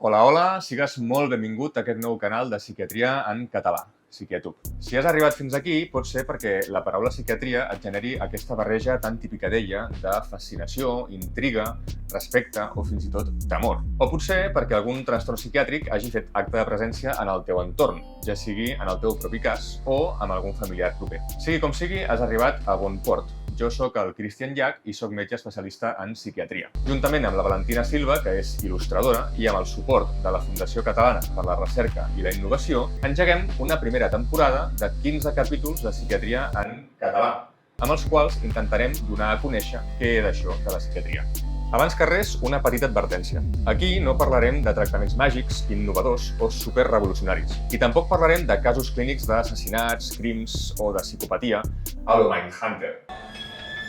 Hola, sigues molt benvingut a aquest nou canal de psiquiatria en català, Psiquiatub. Si has arribat fins aquí, pot ser perquè la paraula psiquiatria et generi aquesta barreja tan típica d'ella de fascinació, intriga, respecte o fins i tot temor. O potser perquè algun trastorn psiquiàtric hagi fet acte de presència en el teu entorn, ja sigui en el teu propi cas o amb algun familiar proper. Sigui com sigui, has arribat a bon port. Jo sóc el Cristian Llach i sóc metge especialista en psiquiatria. Juntament amb la Valentina Silva, que és il·lustradora, i amb el suport de la Fundació Catalana per la Recerca i la Innovació, engeguem una primera temporada de 15 capítols de psiquiatria en català, amb els quals intentarem donar a conèixer què és això de la psiquiatria. Abans que res, una petita advertència. Aquí no parlarem de tractaments màgics, innovadors o superrevolucionaris. I tampoc parlarem de casos clínics d'assassinats, crims o de psicopatia a lo Mindhunter.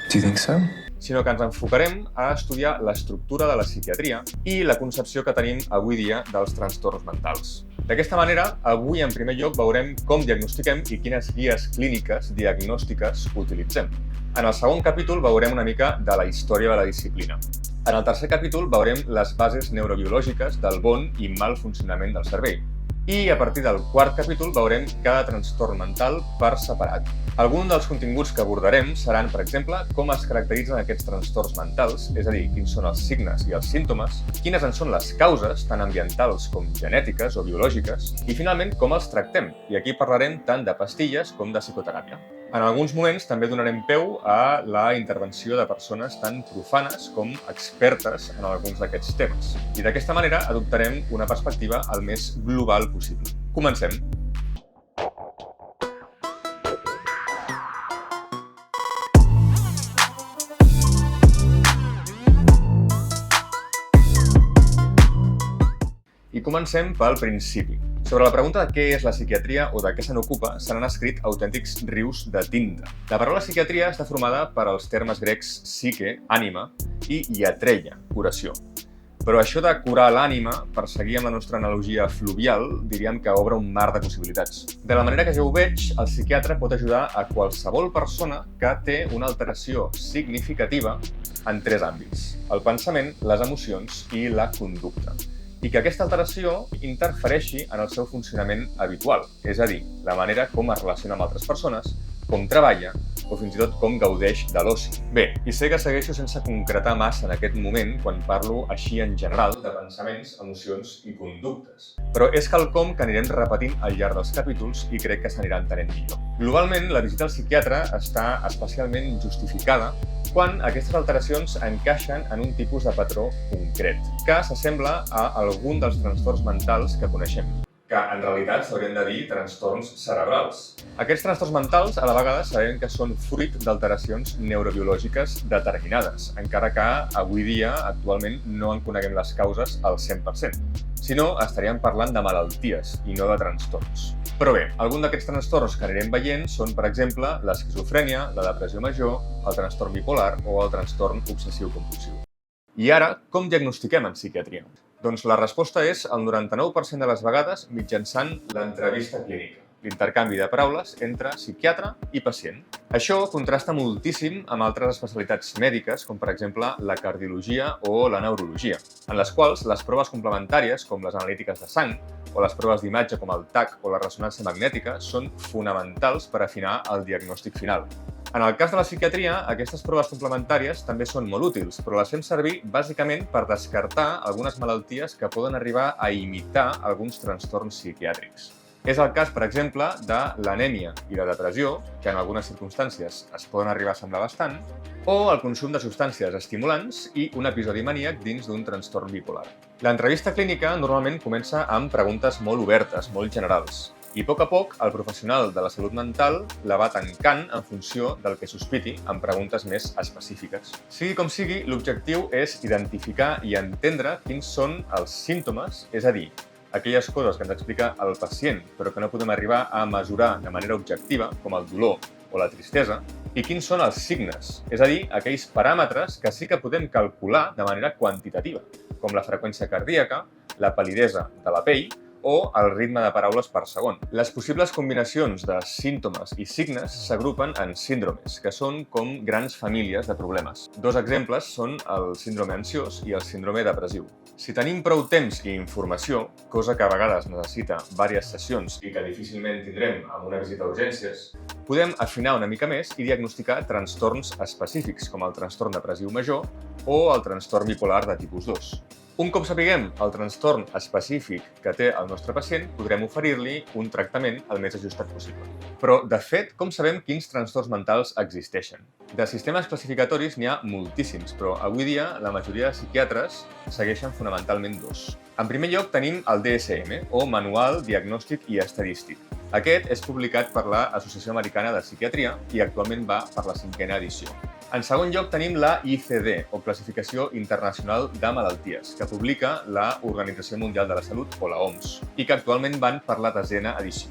Do you think so? Sinó que ens enfocarem a estudiar l'estructura de la psiquiatria i la concepció que tenim avui dia dels trastorns mentals. D'aquesta manera, avui en primer lloc veurem com diagnostiquem i quines guies clíniques diagnòstiques utilitzem. En el segon capítol veurem una mica de la història de la disciplina. En el tercer capítol veurem les bases neurobiològiques del bon i mal funcionament del cervell. I a partir del quart capítol veurem cada trastorn mental per separat. Alguns dels continguts que abordarem seran, per exemple, com es caracteritzen aquests trastorns mentals, és a dir, quins són els signes i els símptomes, quines en són les causes, tant ambientals com genètiques o biològiques, i finalment com els tractem. I aquí parlarem tant de pastilles com de psicoteràpia. En alguns moments també donarem peu a la intervenció de persones tan profanes com expertes en alguns d'aquests temes. I d'aquesta manera adoptarem una perspectiva el més global possible. Comencem! I comencem pel principi. Sobre la pregunta de què és la psiquiatria o de què se n'ocupa, se n'han escrit autèntics rius de tinta. La paraula psiquiatria està formada per als termes grecs psique, ànima, i iatreia, curació. Però això de curar l'ànima, per seguir amb la nostra analogia fluvial, diríem que obre un mar de possibilitats. De la manera que jo ho veig, el psiquiatre pot ajudar a qualsevol persona que té una alteració significativa en tres àmbits: el pensament, les emocions i la conducta. I que aquesta alteració interfereixi en el seu funcionament habitual, és a dir, la manera com es relaciona amb altres persones, com treballa o fins i tot com gaudeix de l'oci. Bé, i sé que segueixo sense concretar massa en aquest moment quan parlo així en general de pensaments, emocions i conductes. Però és quelcom que anirem repetint al llarg dels capítols i crec que s'anirà entenent millor. Globalment, la visita al psiquiatre està especialment justificada quan aquestes alteracions encaixen en un tipus de patró concret, que s'assembla a algun dels trastorns mentals que coneixem, que en realitat s'haurien de dir trastorns cerebrals. Aquests trastorns mentals a la vegada sabem que són fruit d'alteracions neurobiològiques determinades, encara que avui dia actualment no en coneguem les causes al 100%. Si no, estaríem parlant de malalties i no de trastorns. Però bé, alguns d'aquests trastorns que anirem veient són, per exemple, l'esquizofrènia, la depressió major, el trastorn bipolar o el trastorn obsessiu-compulsiu. I ara, com diagnostiquem en psiquiatria? Doncs la resposta és el 99% de les vegades mitjançant l'entrevista clínica, l'intercanvi de paraules entre psiquiatre i pacient. Això contrasta moltíssim amb altres especialitats mèdiques, com per exemple la cardiologia o la neurologia, en les quals les proves complementàries, com les analítiques de sang, o les proves d'imatge com el TAC o la ressonància magnètica, són fonamentals per afinar el diagnòstic final. En el cas de la psiquiatria, aquestes proves complementàries també són molt útils, però les fem servir bàsicament per descartar algunes malalties que poden arribar a imitar alguns trastorns psiquiàtrics. És el cas, per exemple, de l'anèmia i la depressió, que en algunes circumstàncies es poden arribar a semblar bastant, o el consum de substàncies estimulants i un episodi maníac dins d'un trastorn bipolar. L'entrevista clínica normalment comença amb preguntes molt obertes, molt generals, i a poc, el professional de la salut mental la va tancant en funció del que sospiti amb preguntes més específiques. Sigui com sigui, l'objectiu és identificar i entendre quins són els símptomes, és a dir, aquelles coses que ens explica el pacient però que no podem arribar a mesurar de manera objectiva, com el dolor o la tristesa, i quins són els signes, és a dir, aquells paràmetres que sí que podem calcular de manera quantitativa, com la freqüència cardíaca, la pal·lidesa de la pell o el ritme de paraules per segon. Les possibles combinacions de símptomes i signes s'agrupen en síndromes, que són com grans famílies de problemes. Dos exemples són el síndrome ansiós i el síndrome depressiu. Si tenim prou temps i informació, cosa que a vegades necessita diverses sessions i que difícilment tindrem amb una visita a urgències, podem afinar una mica més i diagnosticar trastorns específics, com el trastorn depressiu major o el trastorn bipolar de tipus 2. Un cop sapiguem el trastorn específic que té el nostre pacient, podrem oferir-li un tractament el més ajustat possible. Però, de fet, com sabem quins trastorns mentals existeixen? De sistemes classificatoris n'hi ha moltíssims, però avui dia la majoria de psiquiatres segueixen fonamentalment dos. En primer lloc tenim el DSM, o Manual Diagnòstic i Estadístic. Aquest és publicat per l'Associació Americana de Psiquiatria i actualment va per la 5a edició. En segon lloc tenim la ICD, o Classificació Internacional de Malalties, que publica la Organització Mundial de la Salut, o la OMS, i que actualment van per la 10a edició.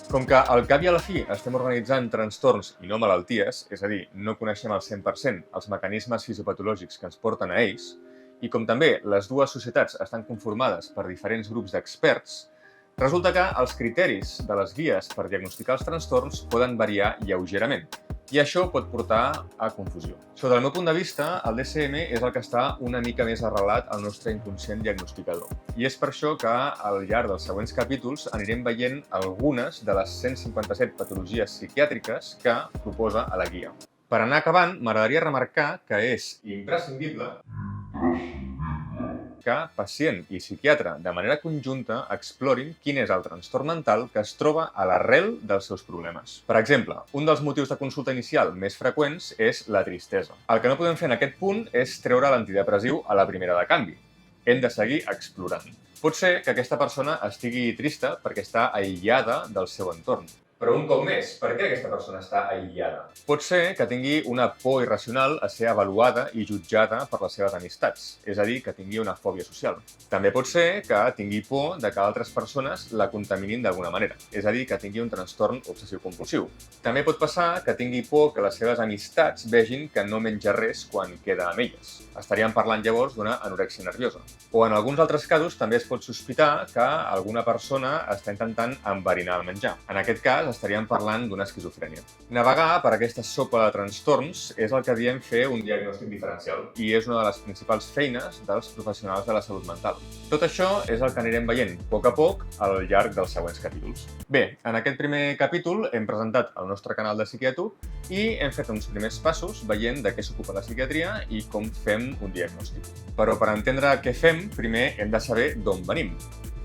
Com que al cap i a la fi estem organitzant trastorns i no malalties, és a dir, no coneixem al 100% els mecanismes fisiopatològics que ens porten a ells, i com també les dues societats estan conformades per diferents grups d'experts, resulta que els criteris de les guies per diagnosticar els trastorns poden variar lleugerament, i això pot portar a confusió. Sota el meu punt de vista, el DSM és el que està una mica més arrelat al nostre inconscient diagnosticador. I és per això que al llarg dels següents capítols anirem veient algunes de les 157 patologies psiquiàtriques que proposa a la guia. Per anar acabant, m'agradaria remarcar que és imprescindible que pacient i psiquiatre de manera conjunta explorin quin és el trastorn mental que es troba a l'arrel dels seus problemes. Per exemple, un dels motius de consulta inicial més freqüents és la tristesa. El que no podem fer en aquest punt és treure l'antidepressiu a la primera de canvi. Hem de seguir explorant. Pot ser que aquesta persona estigui trista perquè està aïllada del seu entorn. Però un cop més, per què aquesta persona està aïllada? Pot ser que tingui una por irracional a ser avaluada i jutjada per les seves amistats, és a dir, que tingui una fòbia social. També pot ser que tingui por de que altres persones la contaminin d'alguna manera, és a dir, que tingui un trastorn obsessiu-compulsiu. També pot passar que tingui por que les seves amistats vegin que no menja res quan queda amb elles. Estaríem parlant llavors d'una anorèxia nerviosa. O en alguns altres casos també es pot sospitar que alguna persona està intentant enverinar el menjar. En aquest cas, estaríem parlant d'una esquizofrènia. Navegar per aquesta sopa de trastorns és el que diem fer un diagnòstic diferencial i és una de les principals feines dels professionals de la salut mental. Tot això és el que anirem veient a poc al llarg dels següents capítols. Bé, en aquest primer capítol hem presentat el nostre canal de Psiquiatu i hem fet uns primers passos veient de què s'ocupa la psiquiatria i com fem un diagnòstic. Però per entendre què fem, primer hem de saber d'on venim.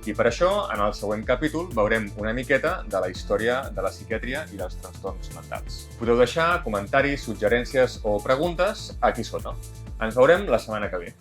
I per això, en el següent capítol, veurem una miqueta de la història de la psiquiatria i dels trastorns mentals. Podeu deixar comentaris, suggerències o preguntes aquí sota. Ens veurem la setmana que ve.